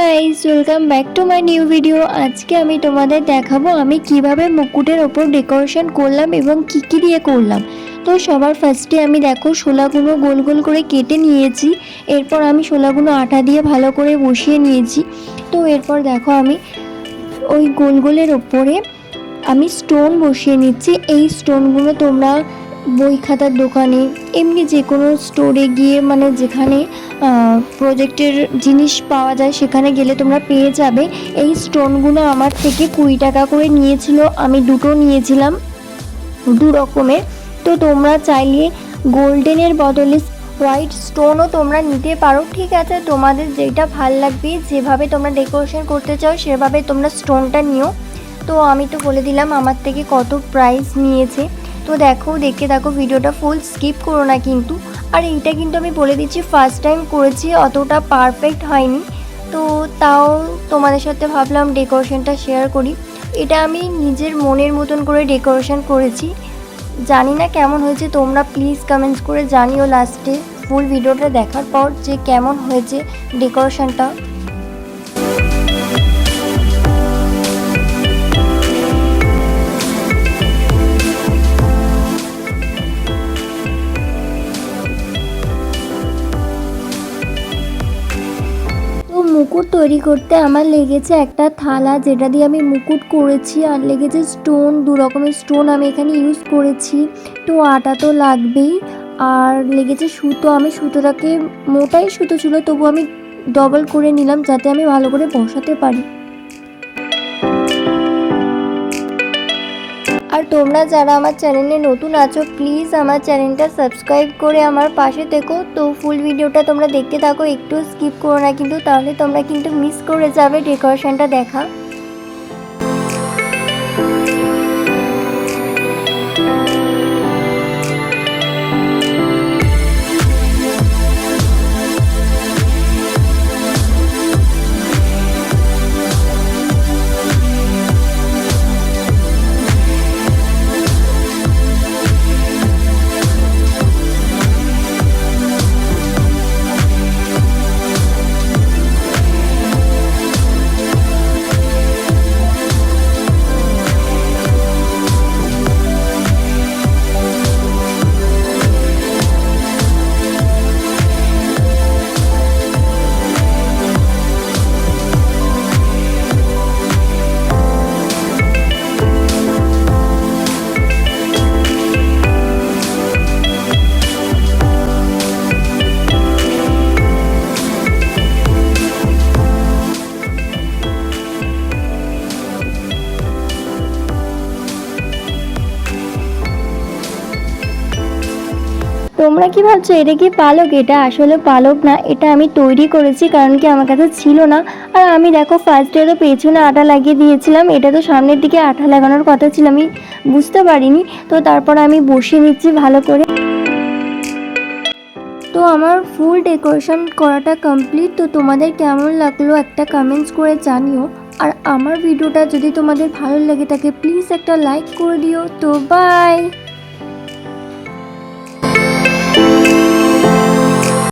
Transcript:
Guys, welcome back to my new video. আজকে আমি তোমাদের দেখাবো আমি কিভাবে মুকুটের ওপর ডেকোরেশন করলাম এবং কি কি দিয়ে করলাম। তো সবার ফার্স্টে আমি দেখো শোলাগুলো গোল গোল করে কেটে নিয়েছি। এরপর আমি শোলাগুলো আটা দিয়ে ভালো করে বসিয়ে নিয়েছি। তো এরপর দেখো আমি ওই গোল গোলের ওপরে আমি স্টোন বসিয়ে নিচ্ছি। এই স্টোনগুলো তোমরা বই খাতার দোকানে এমনি যে কোনো স্টোরে গিয়ে মানে যেখানে প্রজেক্টের জিনিস পাওয়া যায় সেখানে গেলে তোমরা পেয়ে যাবে। এই স্টোনগুলো আমার থেকে 20 টাকা করে নিয়েছিল, আমি দুটো নিয়েছিলাম দু রকমের। তো তোমরা চাইলে গোল্ডেনের বদলে হোয়াইট স্টোনও তোমরা নিতে পারো, ঠিক আছে? তোমাদের যেটা ভাল লাগবে, যেভাবে তোমরা ডেকোরেশন করতে চাও সেভাবে তোমরা স্টোনটা নিও। তো আমি তো বলে দিলাম আমার থেকে কত প্রাইস নিয়েছে। তো দেখতে থাকো ভিডিওটা, ফুল স্কিপ করো না কিন্তু। আর এইটা কিন্তু আমি বলে দিচ্ছি ফার্স্ট টাইম করেছি, অতটা পারফেক্ট হয়নি। তো তাও তোমাদের সাথে ভাবলাম ডেকোরেশনটা শেয়ার করি। এটা আমি নিজের মনের মতন করে ডেকোরেশন করেছি, জানি না কেমন হয়েছে, তোমরা প্লিজ কমেন্টস করে জানিও লাস্টে ফুল ভিডিওটা দেখার পর যে কেমন হয়েছে ডেকোরেশনটা। মুকুট তৈরি করতে আমার লেগেছে একটা থালা, যেটা দিয়ে আমি মুকুট করেছি, আর লেগেছে স্টোন, দু রকমের স্টোন আমি এখানে ইউজ করেছি। তো আটা তো লাগবেই, আর লেগেছে সুতো। আমি সুতোটাকে, মোটাই সুতো ছিল তবু আমি ডবল করে নিলাম যাতে আমি ভালো করে বসাতে পারি। আর তোমরা যারা আমার চ্যানেলে নতুন আছো প্লিজ আমার চ্যানেলটা সাবস্ক্রাইব করে আমার পাশে থেকো। তো ফুল ভিডিওটা তোমরা দেখতে থাকো, একটু স্কিপ করো না কিন্তু, তাহলে তোমরা কিন্তু মিস করে যাবে ডেকোরেশনটা দেখা। তোমরা কি ভাবছো এটা কি পালক? এটা আসলে পালক না, এটা আমি তৈরি করেছি, কারণ কি আমার কাছে ছিল না। আর আমি দেখো ফার্স্টে তো পেছনে আটা লাগিয়ে দিয়েছিলাম, এটা তো সামনের দিকে আঠা লাগানোর কথা ছিল, আমি বুঝতে পারিনি। তো তারপর আমি বসিয়ে নিচ্ছি ভালো করে। তো আমার ফুল ডেকোরেশন করাটা কমপ্লিট। তো তোমাদের কেমন লাগলো একটা কমেন্টস করে জানিও। আর আমার ভিডিওটা যদি তোমাদের ভালো লেগে থাকে প্লিজ একটা লাইক করে দিও। তো বাই।